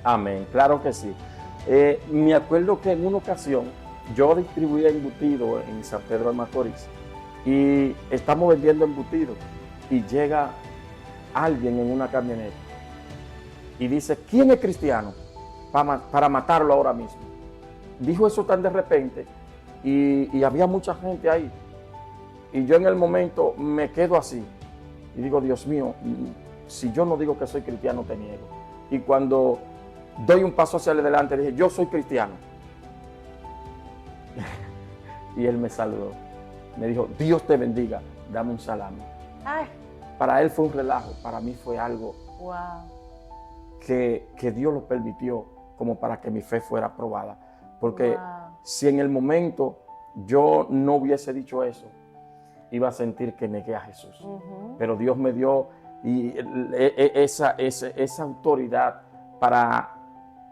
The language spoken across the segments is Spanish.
Amén, claro que sí. Me acuerdo que en una ocasión yo distribuía embutido en San Pedro de Macorís y estamos vendiendo embutido y llega alguien en una camioneta y dice, ¿quién es cristiano? Para matarlo ahora mismo. Dijo eso tan de repente y había mucha gente ahí. Y yo en el momento me quedo así y digo, Dios mío, si yo no digo que soy cristiano, te niego. Y cuando doy un paso hacia adelante, dije, yo soy cristiano. Y él me saludó. Me dijo, Dios te bendiga, dame un salami. Ay, Para él fue un relajo, para mí fue algo wow. que Dios lo permitió como para que mi fe fuera probada. Porque Wow. si en el momento yo no hubiese dicho eso, iba a sentir que negué a Jesús. Pero Dios me dio esa autoridad para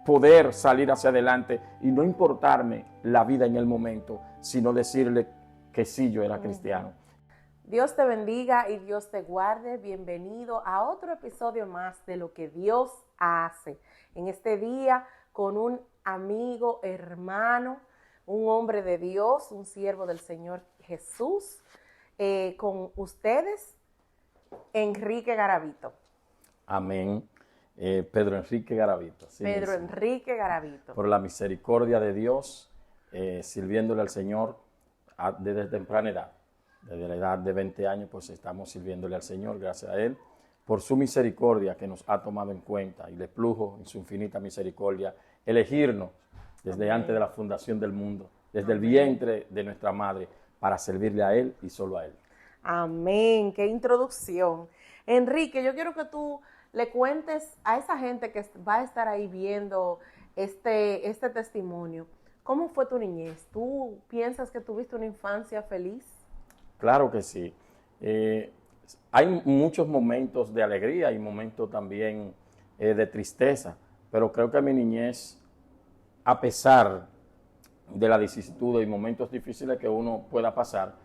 poder salir hacia adelante y no importarme la vida en el momento, sino decirle que sí, yo era cristiano. Dios te bendiga y Dios te guarde. Bienvenido a otro episodio más de Lo que Dios hace. En este día con un amigo, hermano, un hombre de Dios, un siervo del Señor Jesús. Con ustedes, Enrique Garavito. Amén. Pedro Enrique Garavito. Sí, Pedro mismo. Enrique Garavito. Por la misericordia de Dios, sirviéndole al Señor desde temprana edad. Desde la edad de 20 años, pues estamos sirviéndole al Señor, gracias a Él, por su misericordia que nos ha tomado en cuenta y le plujo en su infinita misericordia elegirnos desde antes de la fundación del mundo, desde el vientre de nuestra madre, para servirle a Él y solo a Él. Amén, qué introducción. Enrique, yo quiero que tú le cuentes a esa gente que va a estar ahí viendo este testimonio, ¿cómo fue tu niñez? ¿Tú piensas que tuviste una infancia feliz? Claro que sí. Hay muchos momentos de alegría y momentos también de tristeza, pero creo que mi niñez, a pesar de las vicisitudes y momentos difíciles que uno pueda pasar,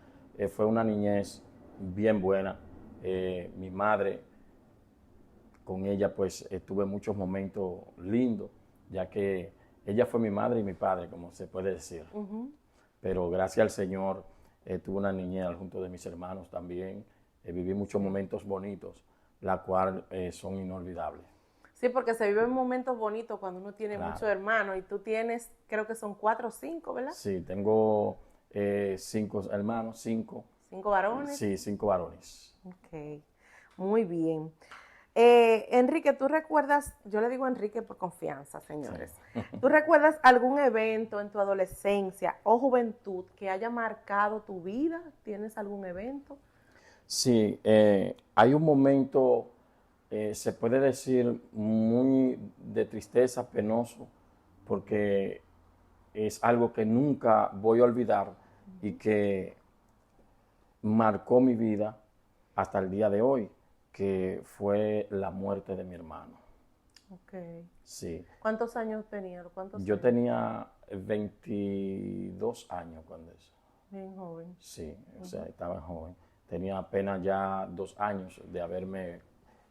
fue una niñez bien buena. Mi madre, con ella pues tuve muchos momentos lindos, ya que ella fue mi madre y mi padre, como se puede decir. Pero gracias al Señor tuve una niñez junto de mis hermanos también. Viví muchos momentos bonitos, la cual son inolvidables. Sí, porque se viven momentos bonitos cuando uno tiene muchos hermanos y tú tienes, creo que son 4 o 5, ¿verdad? Sí, tengo 5 hermanos, 5. ¿5 varones? Sí, 5 varones. Ok, muy bien. Enrique, ¿tú recuerdas, yo le digo a Enrique por confianza, señores, sí. ¿Tú recuerdas algún evento en tu adolescencia o juventud que haya marcado tu vida? ¿Tienes algún evento? Sí, hay un momento, se puede decir, muy de tristeza, penoso, porque es algo que nunca voy a olvidar y que marcó mi vida hasta el día de hoy, que fue la muerte de mi hermano. Ok. Sí. ¿Cuántos años tenía? Yo tenía 22 años cuando eso. Bien joven. Sí, o sea, estaba joven. Tenía apenas ya 2 años de haberme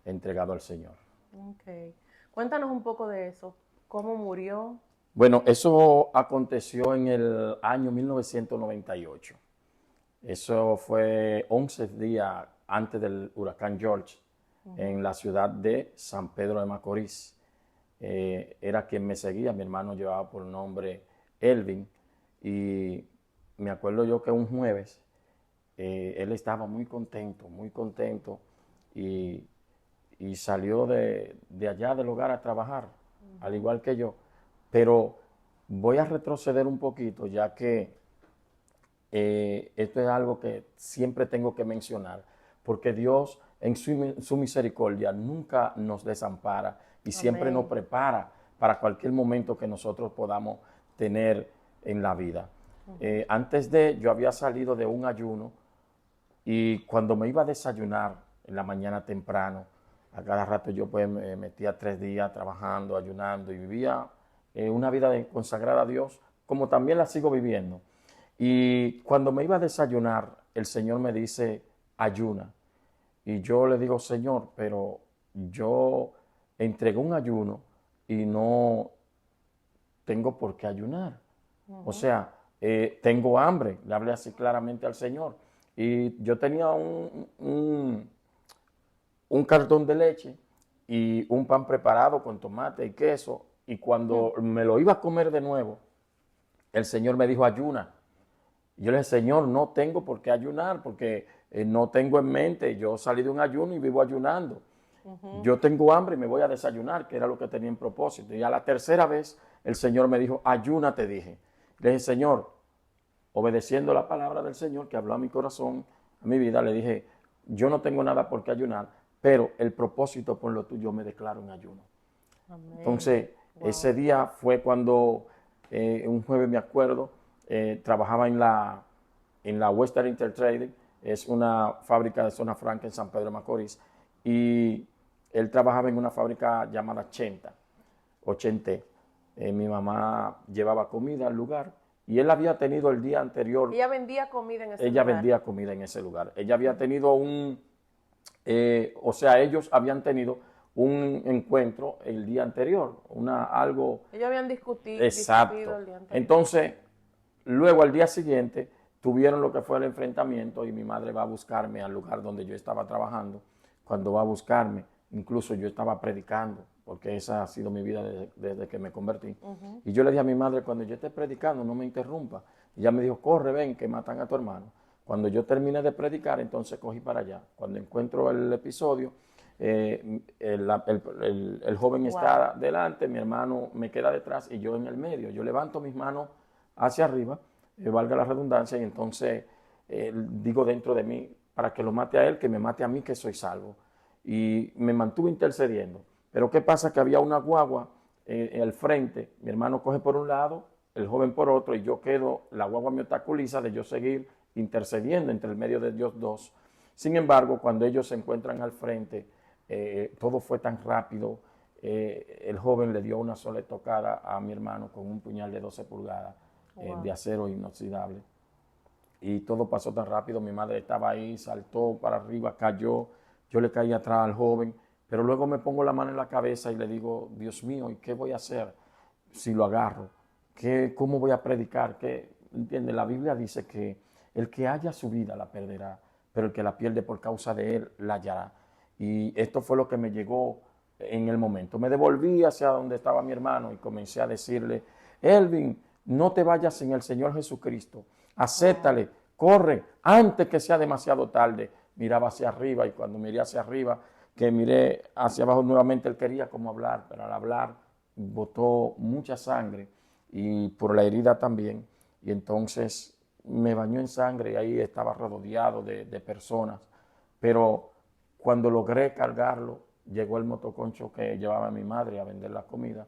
entregado al Señor. Ok. Cuéntanos un poco de eso. ¿Cómo murió? Bueno, eso aconteció en el año 1998. Eso fue 11 días antes del huracán George, en la ciudad de San Pedro de Macorís. Era quien me seguía, mi hermano llevaba por nombre Elvin, y me acuerdo yo que un jueves él estaba muy contento, y salió de allá del hogar a trabajar, al igual que yo. Pero voy a retroceder un poquito, ya que esto es algo que siempre tengo que mencionar, porque Dios en su misericordia nunca nos desampara y siempre nos prepara para cualquier momento que nosotros podamos tener en la vida. Antes yo había salido de un ayuno, y cuando me iba a desayunar en la mañana temprano, a cada rato yo pues me metía 3 días trabajando, ayunando, y vivía una vida consagrada a Dios, como también la sigo viviendo. Y cuando me iba a desayunar, el Señor me dice, ayuna. Y yo le digo, Señor, pero yo entregué un ayuno y no tengo por qué ayunar. O sea, tengo hambre, le hablé así claramente al Señor. Y yo tenía un cartón de leche y un pan preparado con tomate y queso, y cuando me lo iba a comer de nuevo, el Señor me dijo, ayuna. Y yo le dije, Señor, no tengo por qué ayunar, porque no tengo en mente, yo salí de un ayuno y vivo ayunando. Yo tengo hambre y me voy a desayunar, que era lo que tenía en propósito. Y a la tercera vez, el Señor me dijo, ayuna, te dije. Le dije, Señor, obedeciendo la palabra del Señor que habló a mi corazón, a mi vida, le dije, yo no tengo nada por qué ayunar, pero el propósito por lo tuyo me declaro en ayuno. Amén. Entonces, ese día fue cuando, un jueves me acuerdo, trabajaba en la Western Intertrading, es una fábrica de zona franca en San Pedro de Macorís, y él trabajaba en una fábrica llamada 80. Mi mamá llevaba comida al lugar, y él había tenido el día anterior. Ella vendía comida en ese lugar. Ella vendía comida en ese lugar. Ella había tenido ellos habían tenido un encuentro el día anterior, algo. Ellos habían discutido Exacto. El día anterior. Entonces, luego al día siguiente tuvieron lo que fue el enfrentamiento y mi madre va a buscarme al lugar donde yo estaba trabajando. Cuando va a buscarme, incluso yo estaba predicando, porque esa ha sido mi vida desde que me convertí. Y yo le dije a mi madre, cuando yo esté predicando, no me interrumpa. Y ella me dijo, corre, ven, que matan a tu hermano. Cuando yo terminé de predicar, entonces cogí para allá. Cuando encuentro el episodio, el joven está delante, mi hermano me queda detrás y yo en el medio. Yo levanto mis manos hacia arriba, valga la redundancia, y entonces digo dentro de mí, para que lo mate a él, que me mate a mí, que soy salvo. Y me mantuve intercediendo. Pero ¿qué pasa? Que había una guagua al frente, mi hermano coge por un lado, el joven por otro, y yo quedo, la guagua me obstaculiza de yo seguir intercediendo entre el medio de Dios dos. Sin embargo, cuando ellos se encuentran al frente, todo fue tan rápido, el joven le dio una sola tocada a mi hermano con un puñal de 12 pulgadas de acero inoxidable. Y todo pasó tan rápido, mi madre estaba ahí, saltó para arriba, cayó, yo le caí atrás al joven, pero luego me pongo la mano en la cabeza y le digo, Dios mío, ¿y qué voy a hacer si lo agarro? ¿Cómo voy a predicar? ¿Entiende? La Biblia dice que el que haya su vida la perderá, pero el que la pierde por causa de él la hallará. Y esto fue lo que me llegó en el momento. Me devolví hacia donde estaba mi hermano y comencé a decirle, Elvin, no te vayas sin el Señor Jesucristo. Acéptale, corre, antes que sea demasiado tarde. Miraba hacia arriba y cuando miré hacia arriba, que miré hacia abajo nuevamente, él quería como hablar, pero al hablar botó mucha sangre y por la herida también. Y entonces me bañó en sangre y ahí estaba rodeado de personas. Pero cuando logré cargarlo, llegó el motoconcho que llevaba a mi madre a vender la comida.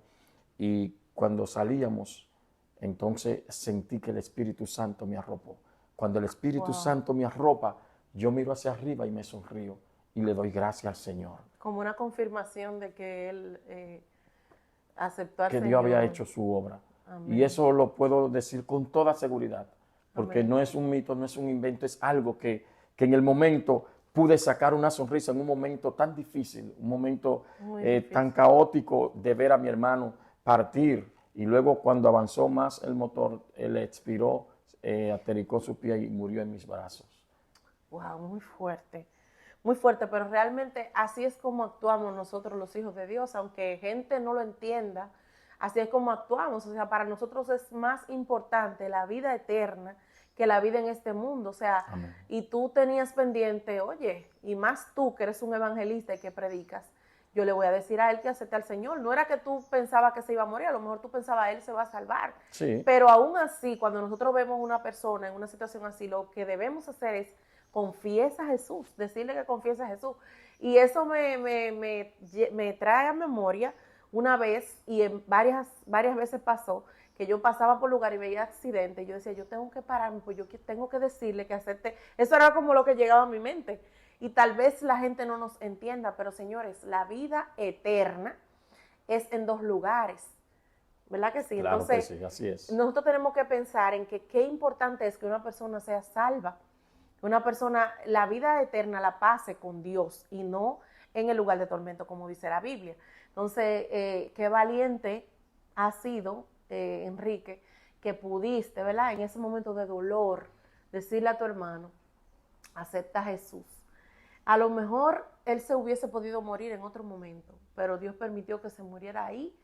Y cuando salíamos, entonces sentí que el Espíritu Santo me arropó. Cuando el Espíritu Santo me arropa, yo miro hacia arriba y me sonrío y le doy gracias al Señor. Como una confirmación de que Él aceptó al que Señor. Dios había hecho su obra. Amén. Y eso lo puedo decir con toda seguridad, porque Amén. No es un mito, no es un invento, es algo que en el momento pude sacar una sonrisa en un momento tan difícil, un momento tan caótico de ver a mi hermano partir. Y luego cuando avanzó más el motor, él expiró, aterricó su pie y murió en mis brazos. Wow, muy fuerte, pero realmente así es como actuamos nosotros los hijos de Dios, aunque gente no lo entienda, así es como actuamos. O sea, para nosotros es más importante la vida eterna que la vida en este mundo. O sea, Amén. Y tú tenías pendiente, oye, y más tú que eres un evangelista y que predicas, yo le voy a decir a él que acepte al Señor. No era que tú pensabas que se iba a morir, a lo mejor tú pensabas él se va a salvar. Sí. Pero aún así, cuando nosotros vemos una persona en una situación así, lo que debemos hacer es confiesa a Jesús, decirle que confiesa a Jesús. Y eso me trae a memoria una vez, y en varias veces pasó, que yo pasaba por lugar y veía accidentes, y yo decía, yo tengo que pararme, pues yo tengo que decirle que acepte. Eso era como lo que llegaba a mi mente. Y tal vez la gente no nos entienda, pero señores, la vida eterna es en 2 lugares. ¿Verdad que sí? Claro. Entonces, que sí, así es. Nosotros tenemos que pensar en que qué importante es que una persona sea salva. Una persona, la vida eterna la pase con Dios y no en el lugar de tormento, como dice la Biblia. Entonces, qué valiente has sido, Enrique, que pudiste, ¿verdad? En ese momento de dolor, decirle a tu hermano, acepta a Jesús. A lo mejor él se hubiese podido morir en otro momento, pero Dios permitió que se muriera ahí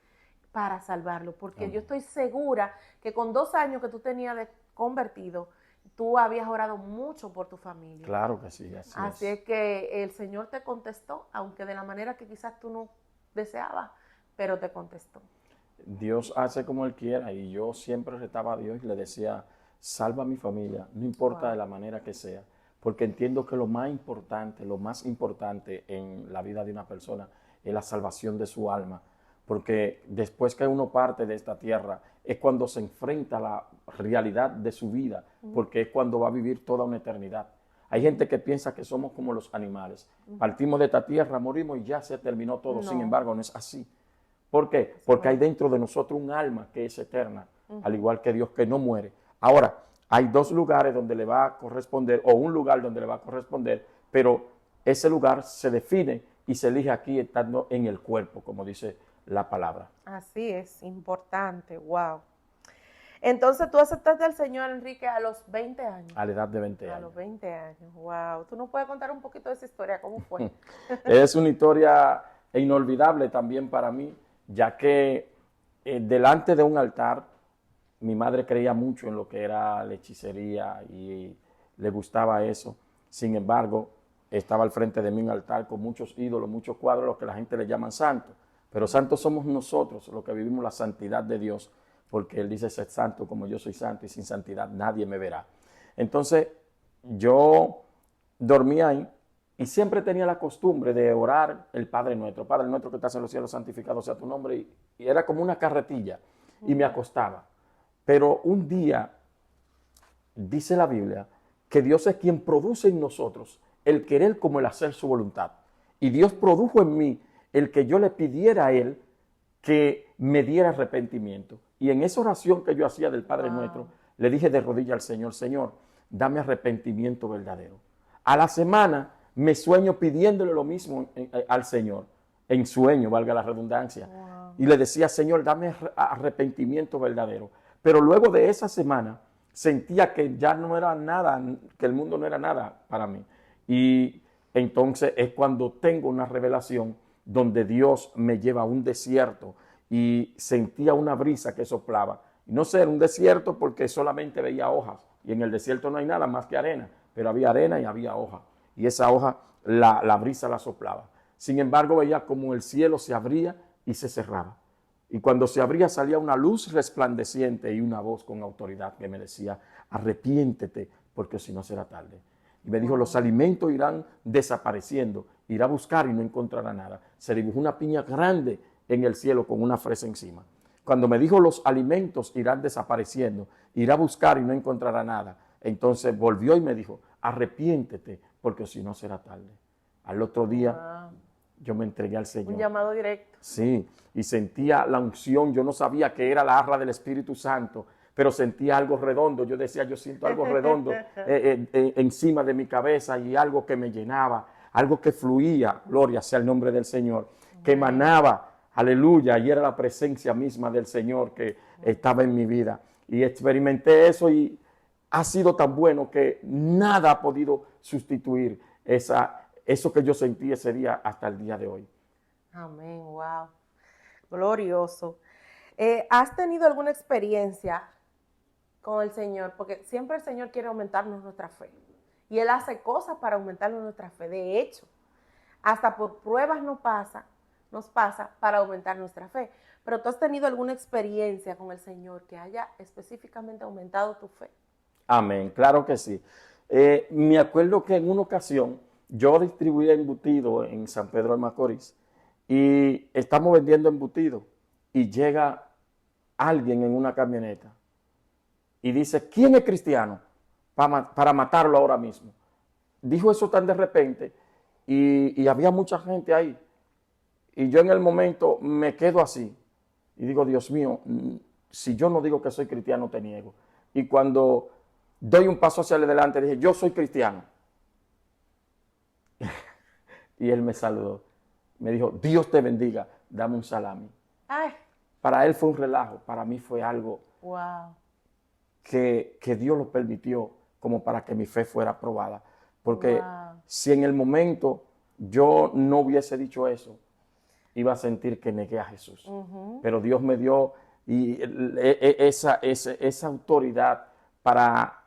para salvarlo, porque Amén. yo estoy segura que con 2 años que tú tenías de convertido, tú habías orado mucho por tu familia. Claro que sí, Así es que el Señor te contestó, aunque de la manera que quizás tú no deseabas, pero te contestó. Dios hace como Él quiera y yo siempre retaba a Dios y le decía, salva a mi familia, no importa Wow. de la manera que sea, porque entiendo que lo más importante en la vida de una persona es la salvación de su alma, porque después que uno parte de esta tierra es cuando se enfrenta a la realidad de su vida, porque es cuando va a vivir toda una eternidad. Hay gente que piensa que somos como los animales, partimos de esta tierra, morimos y ya se terminó todo, sin No. embargo no es así. ¿Por qué? Porque hay dentro de nosotros un alma que es eterna, al igual que Dios que no muere. Ahora, hay 2 lugares donde le va a corresponder, o un lugar donde le va a corresponder, pero ese lugar se define y se elige aquí estando en el cuerpo, como dice la palabra. Así es, importante, wow. Entonces tú aceptaste al Señor, Enrique, a los 20 años. A la edad de 20 A años. los 20 años, wow. ¿Tú nos puedes contar un poquito de esa historia? ¿Cómo fue? Es una historia inolvidable también para mí, ya que delante de un altar, mi madre creía mucho en lo que era la hechicería y le gustaba eso. Sin embargo, estaba al frente de mí un altar con muchos ídolos, muchos cuadros, lo que la gente le llama santos. Pero santos somos nosotros, los que vivimos la santidad de Dios, porque Él dice ser santo como yo soy santo y sin santidad nadie me verá. Entonces, yo dormía ahí y siempre tenía la costumbre de orar el Padre Nuestro que estás en los cielos, santificado sea tu nombre, y era como una carretilla, y me acostaba. Pero un día, dice la Biblia, que Dios es quien produce en nosotros el querer como el hacer su voluntad. Y Dios produjo en mí el que yo le pidiera a Él que me diera arrepentimiento. Y en esa oración que yo hacía del Padre Nuestro, le dije de rodillas al Señor, Señor, dame arrepentimiento verdadero. A la semana me sueño pidiéndole lo mismo al Señor, en sueño, valga la redundancia. Wow. Y le decía, Señor, dame arrepentimiento verdadero. Pero luego de esa semana sentía que ya no era nada, que el mundo no era nada para mí. Y entonces es cuando tengo una revelación donde Dios me lleva a un desierto y sentía una brisa que soplaba. Y no sé, era un desierto porque solamente veía hojas. Y en el desierto no hay nada más que arena, pero había arena y había hoja. Y esa hoja, la brisa la soplaba. Sin embargo, veía como el cielo se abría y se cerraba. Y cuando se abría salía una luz resplandeciente y una voz con autoridad que me decía, arrepiéntete, porque si no será tarde. Y me dijo, los alimentos irán desapareciendo, irá a buscar y no encontrará nada. Se dibujó una piña grande en el cielo con una fresa encima. Cuando me dijo, los alimentos irán desapareciendo, irá a buscar y no encontrará nada. Entonces volvió y me dijo, arrepiéntete, porque si no será tarde. Al otro día, yo me entregué al Señor. Un llamado directo. Sí, y sentía la unción. Yo no sabía que era la jarra del Espíritu Santo, pero sentía algo redondo. Yo decía, yo siento algo redondo encima de mi cabeza y algo que me llenaba, algo que fluía, gloria sea el nombre del Señor, que emanaba, aleluya, y era la presencia misma del Señor que estaba en mi vida. Y experimenté eso y ha sido tan bueno que nada ha podido sustituir eso que yo sentí ese día hasta el día de hoy. Amén, wow, glorioso. ¿Has tenido alguna experiencia con el Señor? Porque siempre el Señor quiere aumentarnos nuestra fe. Y Él hace cosas para aumentarnos nuestra fe. De hecho, hasta por pruebas nos pasa para aumentar nuestra fe. Pero ¿tú has tenido alguna experiencia con el Señor que haya específicamente aumentado tu fe? Amén, claro que sí. Me acuerdo que en una ocasión yo distribuía embutido en San Pedro de Macorís y estamos vendiendo embutido y llega alguien en una camioneta y dice, ¿quién es cristiano? Para matarlo ahora mismo. Dijo eso tan de repente y había mucha gente ahí. Y yo en el momento me quedo así y digo, Dios mío, si yo no digo que soy cristiano, te niego. Y cuando doy un paso hacia adelante, dije, yo soy cristiano. Y él me saludó. Me dijo, Dios te bendiga. dame un salami. Ay, Para él fue un relajo, para mí fue algo wow. que Dios lo permitió como para que mi fe fuera probada. Porque Wow. si en el momento yo no hubiese dicho eso, iba a sentir que negué a Jesús. Pero Dios me dio esa autoridad para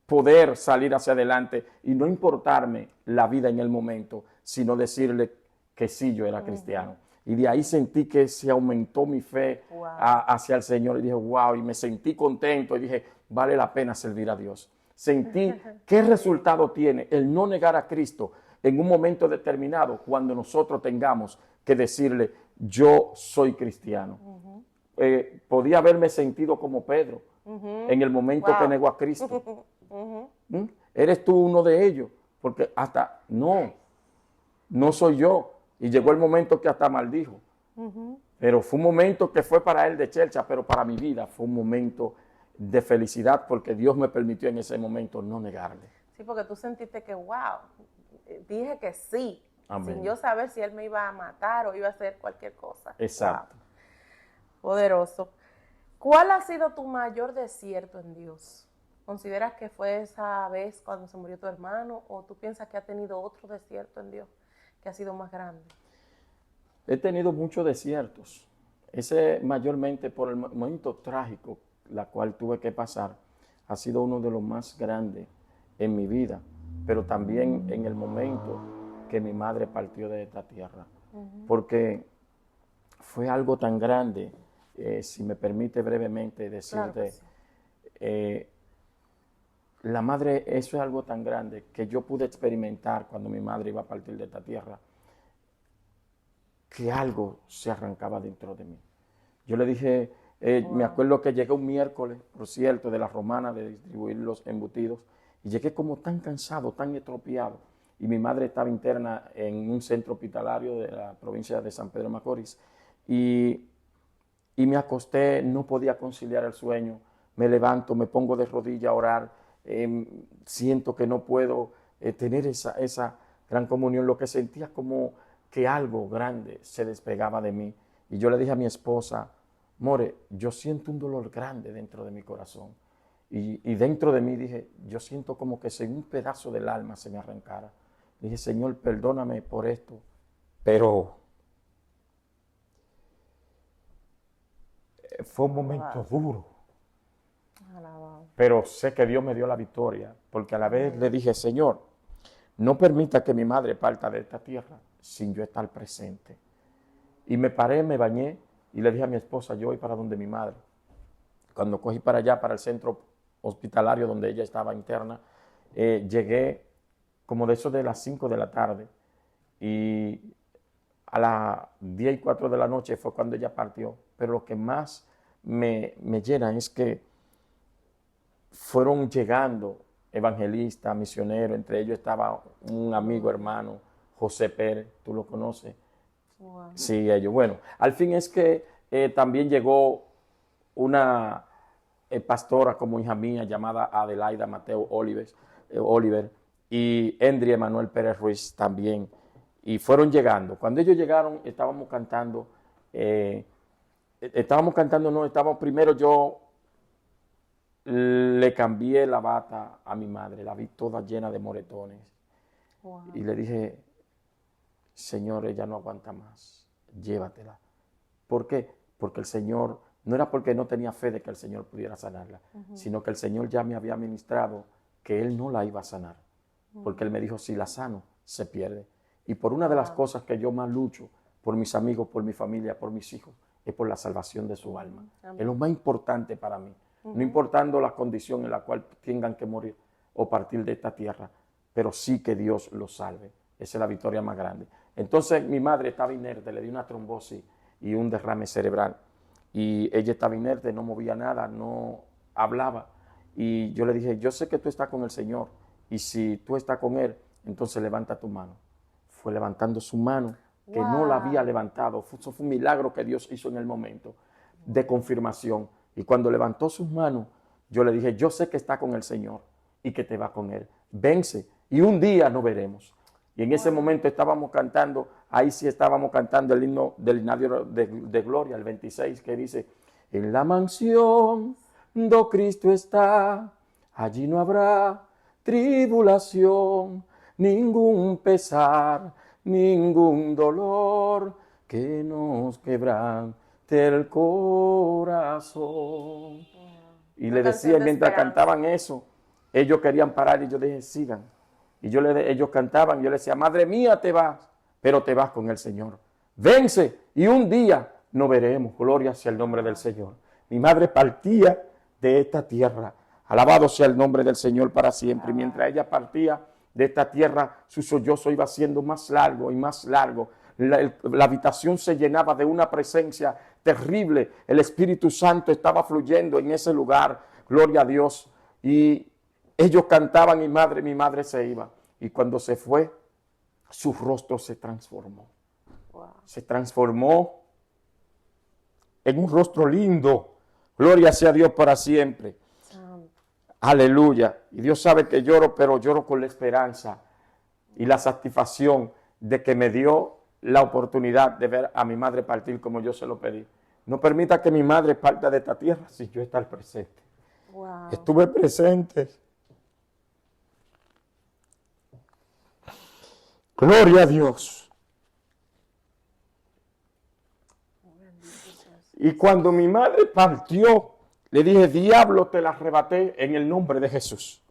poder salir hacia adelante y no importarme la vida en el momento, sino decirle que sí, yo era cristiano. Y de ahí sentí que se aumentó mi fe hacia el Señor. Y dije, wow, y me sentí contento. Y dije, vale la pena servir a Dios. Sentí qué resultado tiene el no negar a Cristo en un momento determinado cuando nosotros tengamos que decirle, yo soy cristiano. Podía haberme sentido como Pedro en el momento que negó a Cristo. ¿Mm? ¿Eres tú uno de ellos? Porque hasta, no soy yo. Y llegó el momento que hasta maldijo. Pero fue un momento que fue para él de chercha, pero para mi vida fue un momento de felicidad porque Dios me permitió en ese momento no negarle. Sí, porque tú sentiste que, wow, dije que sí, Amén. sin yo saber si él me iba a matar o iba a hacer cualquier cosa. Exacto. Wow. Poderoso. ¿Cuál ha sido tu mayor desierto en Dios? ¿Consideras que fue esa vez cuando se murió tu hermano o tú piensas que ha tenido otro desierto en Dios que ha sido más grande? He tenido muchos desiertos. Ese mayormente por el momento trágico, la cual tuve que pasar, ha sido uno de los más grandes en mi vida, pero también en el momento que mi madre partió de esta tierra, porque fue algo tan grande, si me permite brevemente decirte, Claro que sí. La madre, eso es algo tan grande que yo pude experimentar cuando mi madre iba a partir de esta tierra, que algo se arrancaba dentro de mí. Yo le dije, me acuerdo que llegué un miércoles, por cierto, de la Romana, de distribuir los embutidos, y llegué como tan cansado, tan estropeado, y mi madre estaba interna en un centro hospitalario de la provincia de San Pedro de Macorís, y me acosté, no podía conciliar el sueño, me levanto, me pongo de rodillas a orar, siento que no puedo tener esa gran comunión, lo que sentía como que algo grande se despegaba de mí. Y yo le dije a mi esposa, More, yo siento un dolor grande dentro de mi corazón. Y dentro de mí dije, yo siento como que si un pedazo del alma se me arrancara. Dije, Señor, perdóname por esto, pero fue un momento duro. Pero sé que Dios me dio la victoria, porque a la vez le dije, Señor, no permita que mi madre parta de esta tierra sin yo estar presente. Y me paré, me bañé y le dije a mi esposa, yo voy para donde mi madre. Cuando cogí para allá, para el centro hospitalario donde ella estaba interna, llegué como de eso de las 5 de la tarde y a las 10 y 4 de la noche fue cuando ella partió. Pero lo que más me llena es que fueron llegando evangelistas, misioneros, entre ellos estaba un amigo hermano, José Pérez, tú lo conoces. Wow. Sí, ellos. Bueno, al fin es que también llegó una pastora como hija mía llamada Adelaida Mateo Oliver y Endri Emanuel Pérez Ruiz también. Y fueron llegando. Cuando ellos llegaron, estábamos cantando, primero yo le cambié la bata a mi madre, la vi toda llena de moretones. Wow. Y le dije, Señor, ella no aguanta más, llévatela. ¿Por qué? Porque el Señor, no era porque no tenía fe de que el Señor pudiera sanarla, sino que el Señor ya me había ministrado que Él no la iba a sanar. Porque Él me dijo, si la sano, se pierde. Y por una de las cosas que yo más lucho, por mis amigos, por mi familia, por mis hijos, es por la salvación de su alma. Es lo más importante para mí. No importando la condición en la cual tengan que morir o partir de esta tierra, pero sí que Dios los salve. Esa es la victoria más grande. Entonces mi madre estaba inerte, le dio una trombosis y un derrame cerebral. Y ella estaba inerte, no movía nada, no hablaba. Y yo le dije, yo sé que tú estás con el Señor. Y si tú estás con Él, entonces levanta tu mano. Fue levantando su mano, que no la había levantado. Eso fue un milagro que Dios hizo en el momento de confirmación. Y cuando levantó sus manos, yo le dije, yo sé que está con el Señor y que te va con Él. Vence y un día nos veremos. Y en ese momento estábamos cantando, ahí sí estábamos cantando el himno del himnario de gloria, el 26, que dice, en la mansión do Cristo está, allí no habrá tribulación, ningún pesar, ningún dolor que nos quebrante el corazón. Y le decía, mientras cantaban eso, ellos querían parar y yo dije, sigan. Y ellos cantaban, yo les decía, madre mía, te vas, pero te vas con el Señor. Vence y un día nos veremos. Gloria sea el nombre del Señor. Mi madre partía de esta tierra. Alabado sea el nombre del Señor para siempre. Y mientras ella partía de esta tierra, su sollozo iba siendo más largo y más largo. La habitación se llenaba de una presencia terrible. El Espíritu Santo estaba fluyendo en ese lugar. Gloria a Dios. Y ellos cantaban y mi madre se iba. Y cuando se fue, su rostro se transformó. Wow. Se transformó en un rostro lindo. Gloria sea a Dios para siempre. Aleluya. Y Dios sabe que lloro, pero lloro con la esperanza y la satisfacción de que me dio la oportunidad de ver a mi madre partir como yo se lo pedí. No permita que mi madre parta de esta tierra sin yo estar presente. Wow. Estuve presente. Gloria a Dios. Y cuando mi madre partió, le dije, diablo, te la arrebaté en el nombre de Jesús.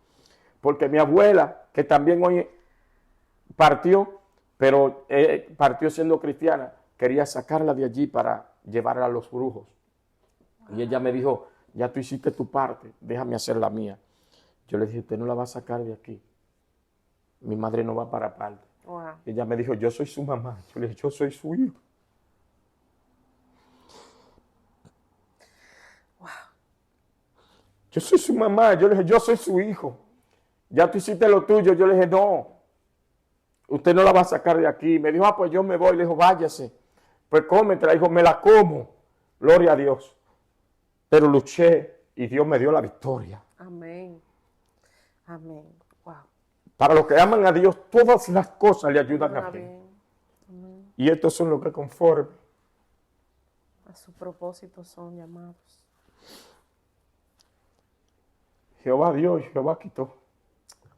Porque mi abuela, que también hoy partió, pero partió siendo cristiana, quería sacarla de allí para llevarla a los brujos. Y ella me dijo, ya tú hiciste tu parte, déjame hacer la mía. Yo le dije, usted no la va a sacar de aquí. Mi madre no va para parte. Wow. Ella me dijo, yo soy su mamá. Yo le dije, yo soy su hijo. Wow. Yo soy su mamá. Yo le dije, yo soy su hijo. Ya tú hiciste lo tuyo. Yo le dije, no. Usted no la va a sacar de aquí. Me dijo, pues yo me voy. Le dijo, váyase. Pues cómetela. Dijo, me la como. Gloria a Dios. Pero luché y Dios me dio la victoria. Amén. Amén. Wow. Para los que aman a Dios, todas las cosas le ayudan a bien. Y estos son los que conforme a su propósito son llamados. Jehová dio y Jehová quitó.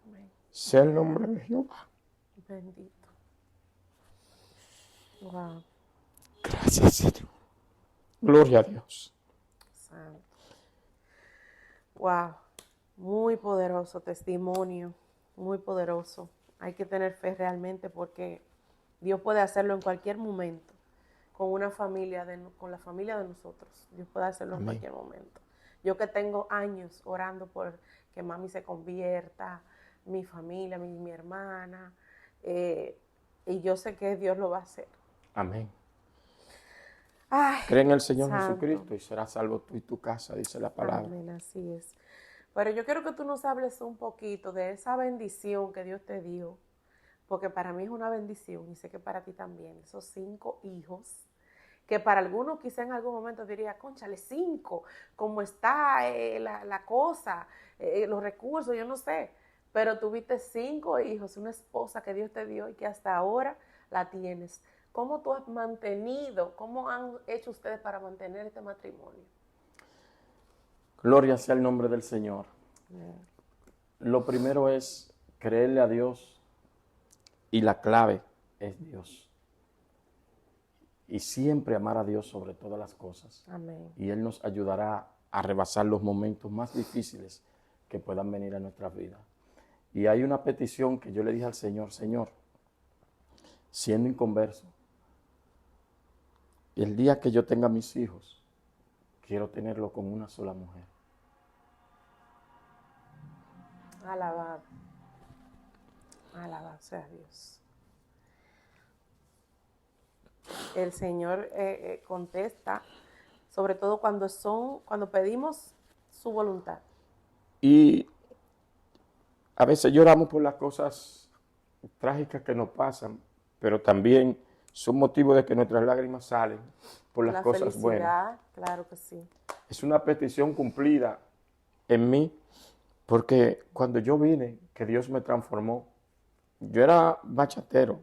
Amén. Sea el nombre de Jehová. Bendito. Wow. Gracias, Señor. Gloria a Dios. Santo. Wow. Muy poderoso testimonio. Muy poderoso. Hay que tener fe realmente porque Dios puede hacerlo en cualquier momento con una familia, con la familia de nosotros. Dios puede hacerlo. Amén. En cualquier momento. Yo que tengo años orando por que mami se convierta, mi familia, mi hermana, y yo sé que Dios lo va a hacer. Amén. Ay, cree en el Señor Santo. Jesucristo y serás salvo tú y tu casa, dice la palabra. Amén, así es. Pero yo quiero que tú nos hables un poquito de esa bendición que Dios te dio, porque para mí es una bendición y sé que para ti también, esos 5 hijos, que para algunos quizá en algún momento diría, cónchale, 5, ¿cómo está la cosa, los recursos? Yo no sé, pero tuviste 5 hijos, una esposa que Dios te dio y que hasta ahora la tienes. ¿Cómo tú has mantenido, cómo han hecho ustedes para mantener este matrimonio? Gloria sea el nombre del Señor. Lo primero es creerle a Dios y la clave es Dios. Y siempre amar a Dios sobre todas las cosas. Amén. Y Él nos ayudará a rebasar los momentos más difíciles que puedan venir a nuestras vidas. Y hay una petición que yo le dije al Señor, Señor, siendo inconverso, el día que yo tenga mis hijos, quiero tenerlo con una sola mujer. Alabado. Alabado sea Dios. El Señor contesta, sobre todo cuando pedimos su voluntad. Y a veces lloramos por las cosas trágicas que nos pasan, pero también son motivos de que nuestras lágrimas salen por las cosas buenas. Claro que sí. Es una petición cumplida en mí, porque cuando yo vine, que Dios me transformó, Yo era bachatero,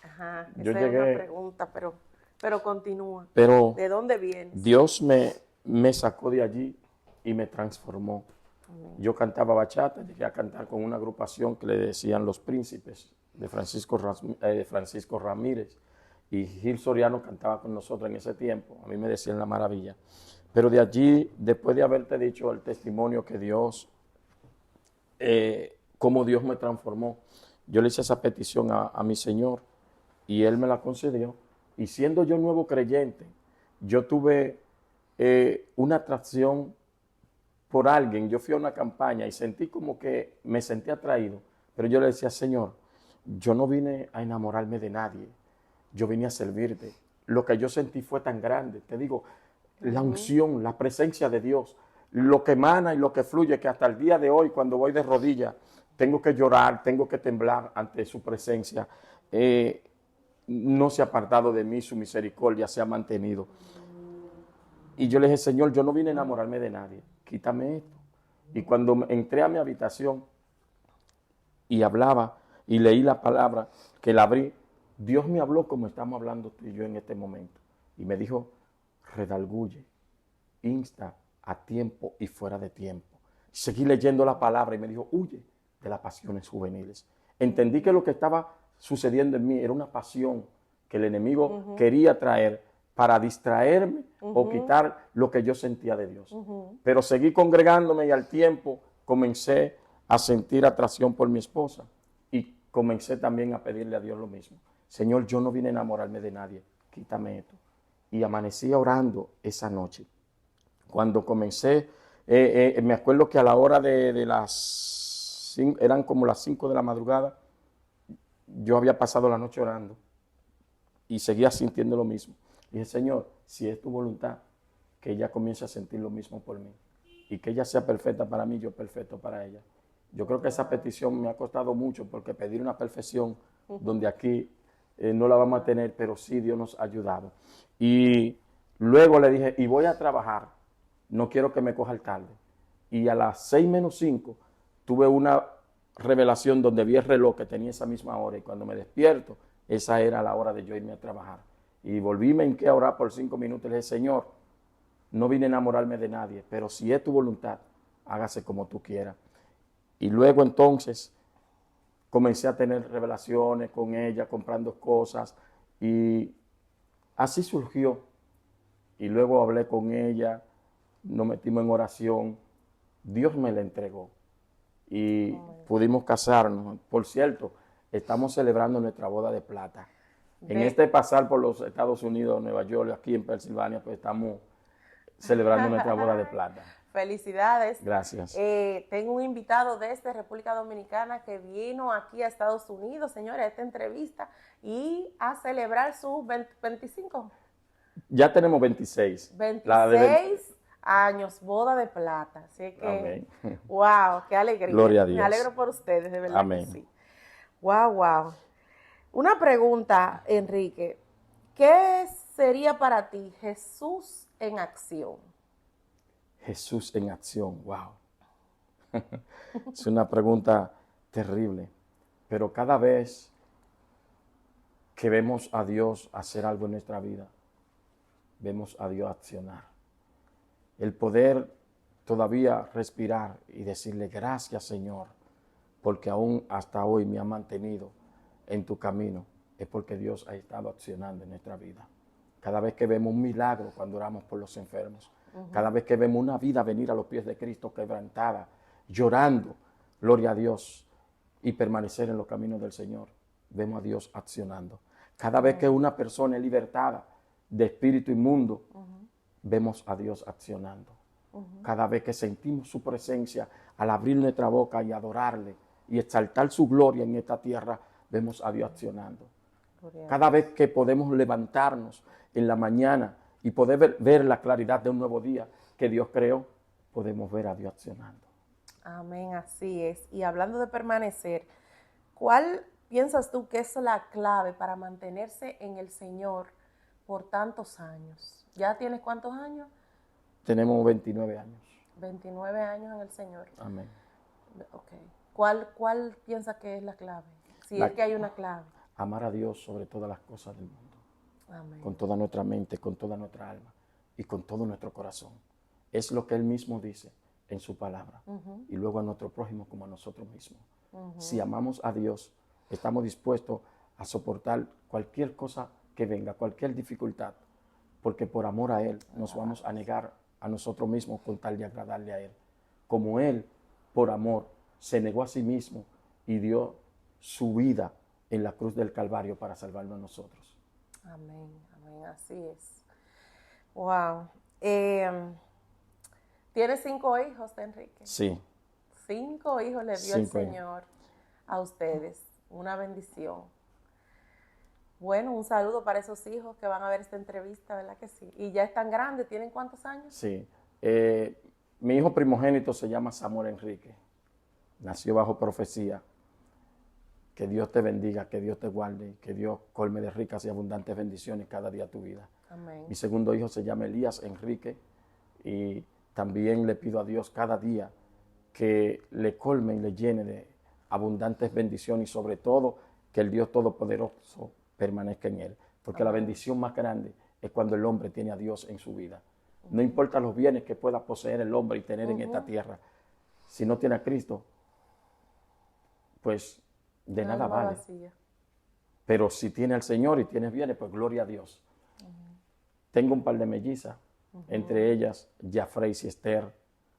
Ajá, yo esa es llegué, una pregunta, pero continúa. pero ¿De dónde vienes? Dios me sacó de allí y me transformó. Amén. Yo cantaba bachata, llegué a cantar con una agrupación que le decían Los Príncipes, de Francisco Ramírez, y Gil Soriano cantaba con nosotros en ese tiempo, a mí me decían La Maravilla. Pero de allí, después de haberte dicho el testimonio que Dios, cómo Dios me transformó, yo le hice esa petición a mi Señor y Él me la concedió. Y siendo yo nuevo creyente, yo tuve una atracción por alguien. Yo fui a una campaña y sentí como que me sentí atraído, pero yo le decía, Señor, yo no vine a enamorarme de nadie, yo vine a servirte. Lo que yo sentí fue tan grande, te digo, la unción, la presencia de Dios, lo que emana y lo que fluye, que hasta el día de hoy, cuando voy de rodillas, tengo que llorar, tengo que temblar ante su presencia. No se ha apartado de mí, su misericordia se ha mantenido. Y yo le dije, Señor, yo no vine a enamorarme de nadie, quítame esto. Y cuando entré a mi habitación y hablaba y leí la palabra, que la abrí, Dios me habló como estamos hablando tú y yo en este momento. Y me dijo, redarguye, insta a tiempo y fuera de tiempo. Seguí leyendo la palabra y me dijo, huye de las pasiones juveniles. Entendí que lo que estaba sucediendo en mí era una pasión que el enemigo quería traer para distraerme o quitar lo que yo sentía de Dios. Pero seguí congregándome y al tiempo comencé a sentir atracción por mi esposa y comencé también a pedirle a Dios lo mismo. Señor, yo no vine a enamorarme de nadie, quítame esto. Y amanecí orando esa noche. Cuando comencé, me acuerdo que a la hora de las 5, eran como las 5 de la madrugada, yo había pasado la noche orando y seguía sintiendo lo mismo. Dije, Señor, si es tu voluntad, que ella comience a sentir lo mismo por mí y que ella sea perfecta para mí, yo perfecto para ella. Yo creo que esa petición me ha costado mucho porque pedir una perfección donde aquí no la vamos a tener, pero sí Dios nos ha ayudado. Y luego le dije, y voy a trabajar, no quiero que me coja el tarde. Y a las 6:05 tuve una revelación donde vi el reloj que tenía esa misma hora y cuando me despierto, esa era la hora de yo irme a trabajar. Y volví, me hinqué a orar por 5 minutos y le dije, Señor, no vine a enamorarme de nadie, pero si es tu voluntad, hágase como tú quieras. Y luego entonces comencé a tener revelaciones con ella, comprando cosas y así surgió. Y luego hablé con ella, nos metimos en oración, Dios me la entregó y pudimos casarnos. Por cierto, estamos celebrando nuestra boda de plata. En este pasar por los Estados Unidos, Nueva York, aquí en Pensilvania, pues estamos celebrando nuestra boda de plata. Felicidades. Gracias. Tengo un invitado desde República Dominicana que vino aquí a Estados Unidos, señores, a esta entrevista y a celebrar sus 25. Ya tenemos 26. 26 años, boda de plata. Así que, amén. Wow, qué alegría. Gloria a Dios. Me alegro por ustedes, de verdad Amén. que sí. Wow. Una pregunta, Enrique. ¿Qué sería para ti Jesús en acción? Jesús en acción, wow. Es una pregunta terrible, pero cada vez que vemos a Dios hacer algo en nuestra vida, vemos a Dios accionar. El poder todavía respirar y decirle gracias, Señor, porque aún hasta hoy me ha mantenido en tu camino, es porque Dios ha estado accionando en nuestra vida. Cada vez que vemos un milagro cuando oramos por los enfermos, cada vez que vemos una vida venir a los pies de Cristo quebrantada, llorando, gloria a Dios, y permanecer en los caminos del Señor, vemos a Dios accionando. Cada vez que una persona es libertada de espíritu inmundo, vemos a Dios accionando. Cada vez que sentimos su presencia, al abrir nuestra boca y adorarle y exaltar su gloria en esta tierra, vemos a Dios accionando. Cada vez que podemos levantarnos en la mañana y poder ver la claridad de un nuevo día que Dios creó, podemos ver a Dios accionando. Amén, así es. Y hablando de permanecer, ¿cuál piensas tú que es la clave para mantenerse en el Señor por tantos años? ¿Ya tienes cuántos años? Tenemos 29 años. 29 años en el Señor. Amén. Ok. ¿Cuál piensas que es la clave? Si es que hay una clave. Amar a Dios sobre todas las cosas del mundo. Amén. Con toda nuestra mente, con toda nuestra alma y con todo nuestro corazón. Es lo que Él mismo dice en su palabra. Y luego a nuestro prójimo como a nosotros mismos. Si amamos a Dios, estamos dispuestos a soportar cualquier cosa que venga, cualquier dificultad, porque por amor a Él nos vamos a negar a nosotros mismos con tal de agradarle a Él. Como Él, por amor, se negó a sí mismo y dio su vida en la cruz del Calvario para salvarnos a nosotros. Amén, amén, así es. Wow. ¿Tienes 5 hijos, Enrique? Sí. 5 hijos le dio el Señor a ustedes. Una bendición. Bueno, un saludo para esos hijos que van a ver esta entrevista, ¿verdad que sí? Y ya están grandes, ¿tienen cuántos años? Sí. Mi hijo primogénito se llama Samuel Enrique. Nació bajo profecía. Que Dios te bendiga, que Dios te guarde, que Dios colme de ricas y abundantes bendiciones cada día a tu vida. Amén. Mi segundo hijo se llama Elías Enrique y también le pido a Dios cada día que le colme y le llene de abundantes bendiciones y sobre todo que el Dios Todopoderoso permanezca en él. Porque la bendición más grande es cuando el hombre tiene a Dios en su vida. No importa los bienes que pueda poseer el hombre y tener en esta tierra. Si no tiene a Cristo, pues de nada vale. Vacía. Pero si tiene al Señor y tienes bienes, pues gloria a Dios. Tengo un par de mellizas, entre ellas Yafracy Esther.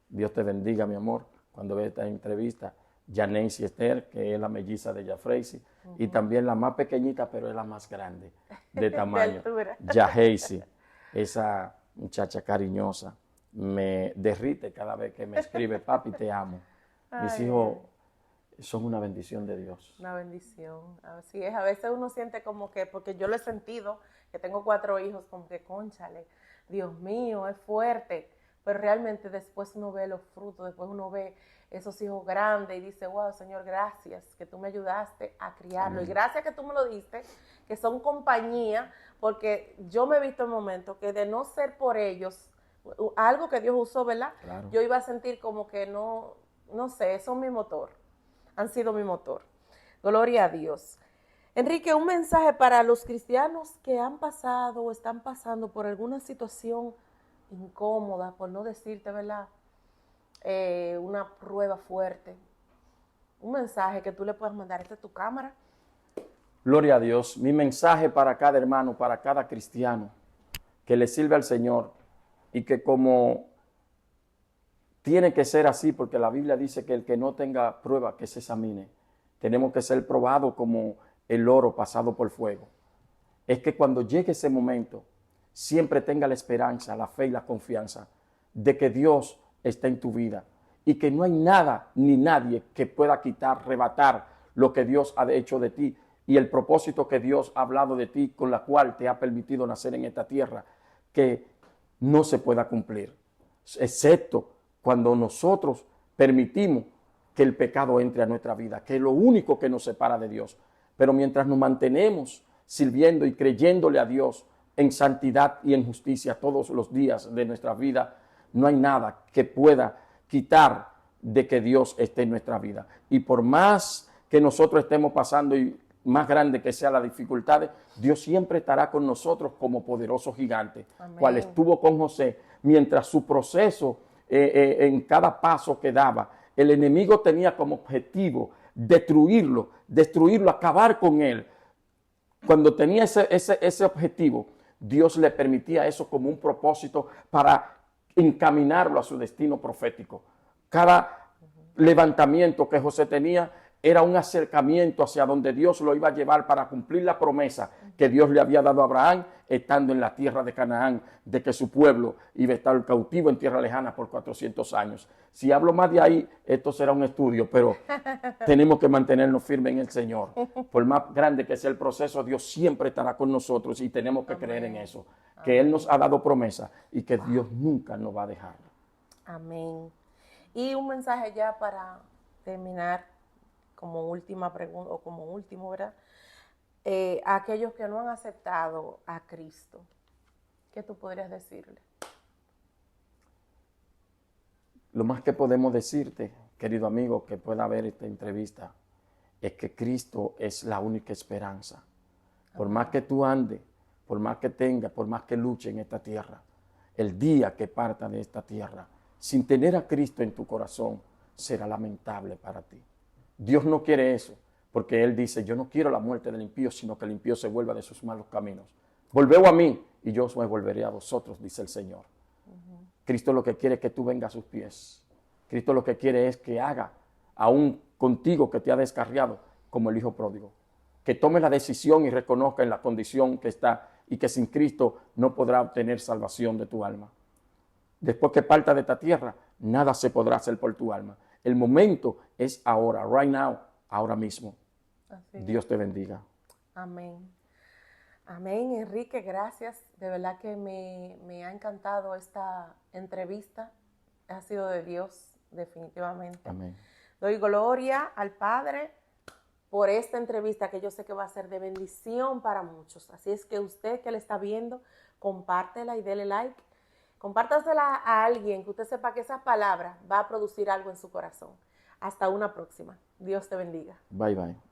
Dios te bendiga, mi amor, cuando ve esta entrevista. Yaneisy Esther, que es la melliza de Yafracy, y también la más pequeñita, pero es la más grande de tamaño. Yaheisy, esa muchacha cariñosa, me derrite cada vez que me escribe, papi, te amo. Mis hijos son una bendición de Dios. Una bendición, así es. A veces uno siente como que, porque yo lo he sentido, que tengo 4 hijos, como que, cónchale, Dios mío, es fuerte. Pero realmente después uno ve los frutos, después uno ve esos hijos grandes y dice, wow, Señor, gracias que tú me ayudaste a criarlo. Y gracias que tú me lo diste, que son compañía, porque yo me he visto en momentos que de no ser por ellos, algo que Dios usó, ¿verdad? Claro. Yo iba a sentir como que no sé, son mi motor. Han sido mi motor. Gloria a Dios. Enrique, un mensaje para los cristianos que han pasado o están pasando por alguna situación incómoda, por no decirte, ¿verdad? Una prueba fuerte. Un mensaje que tú le puedas mandar. Esta es tu cámara. Gloria a Dios. Mi mensaje para cada hermano, para cada cristiano, que le sirve al Señor y que como tiene que ser así, porque la Biblia dice que el que no tenga prueba, que se examine. Tenemos que ser probados como el oro pasado por fuego. Es que cuando llegue ese momento, siempre tenga la esperanza, la fe y la confianza de que Dios está en tu vida y que no hay nada ni nadie que pueda quitar, arrebatar lo que Dios ha hecho de ti y el propósito que Dios ha hablado de ti, con la cual te ha permitido nacer en esta tierra, que no se pueda cumplir, excepto cuando nosotros permitimos que el pecado entre a nuestra vida, que es lo único que nos separa de Dios. Pero mientras nos mantenemos sirviendo y creyéndole a Dios en santidad y en justicia todos los días de nuestra vida, no hay nada que pueda quitar de que Dios esté en nuestra vida. Y por más que nosotros estemos pasando y más grande que sean las dificultades, Dios siempre estará con nosotros como poderoso gigante. Amén. Cual estuvo con José mientras su proceso en cada paso que daba. El enemigo tenía como objetivo destruirlo, acabar con él. Cuando tenía ese objetivo, Dios le permitía eso como un propósito para encaminarlo a su destino profético. Cada levantamiento que José tenía era un acercamiento hacia donde Dios lo iba a llevar para cumplir la promesa que Dios le había dado a Abraham estando en la tierra de Canaán, de que su pueblo iba a estar cautivo en tierra lejana por 400 años. Si hablo más de ahí, esto será un estudio, pero tenemos que mantenernos firmes en el Señor. Por más grande que sea el proceso, Dios siempre estará con nosotros y tenemos que creer en eso, que Él nos ha dado promesa y que Dios nunca nos va a dejar. Amén. Y un mensaje ya para terminar, como última pregunta, o como último, ¿verdad? A aquellos que no han aceptado a Cristo, ¿qué tú podrías decirle? Lo más que podemos decirte, querido amigo, que pueda ver esta entrevista, es que Cristo es la única esperanza. Por más que tú andes, por más que tengas, por más que luches en esta tierra, el día que parta de esta tierra, sin tener a Cristo en tu corazón, será lamentable para ti. Dios no quiere eso, porque Él dice, yo no quiero la muerte del impío, sino que el impío se vuelva de sus malos caminos. Volved a mí, y yo os me volveré a vosotros, dice el Señor. Cristo lo que quiere es que tú vengas a sus pies. Cristo lo que quiere es que haga, aún contigo que te ha descarriado, como el hijo pródigo. Que tome la decisión y reconozca en la condición que está y que sin Cristo no podrá obtener salvación de tu alma. Después que parta de esta tierra, nada se podrá hacer por tu alma. El momento es ahora, right now, ahora mismo. Así. Dios te bendiga. Amén. Amén, Enrique, gracias. De verdad que me ha encantado esta entrevista. Ha sido de Dios, definitivamente. Amén. Doy gloria al Padre por esta entrevista que yo sé que va a ser de bendición para muchos. Así es que usted que le está viendo, compártela y dele like. Compártasela a alguien que usted sepa que esa palabra va a producir algo en su corazón. Hasta una próxima. Dios te bendiga. Bye, bye.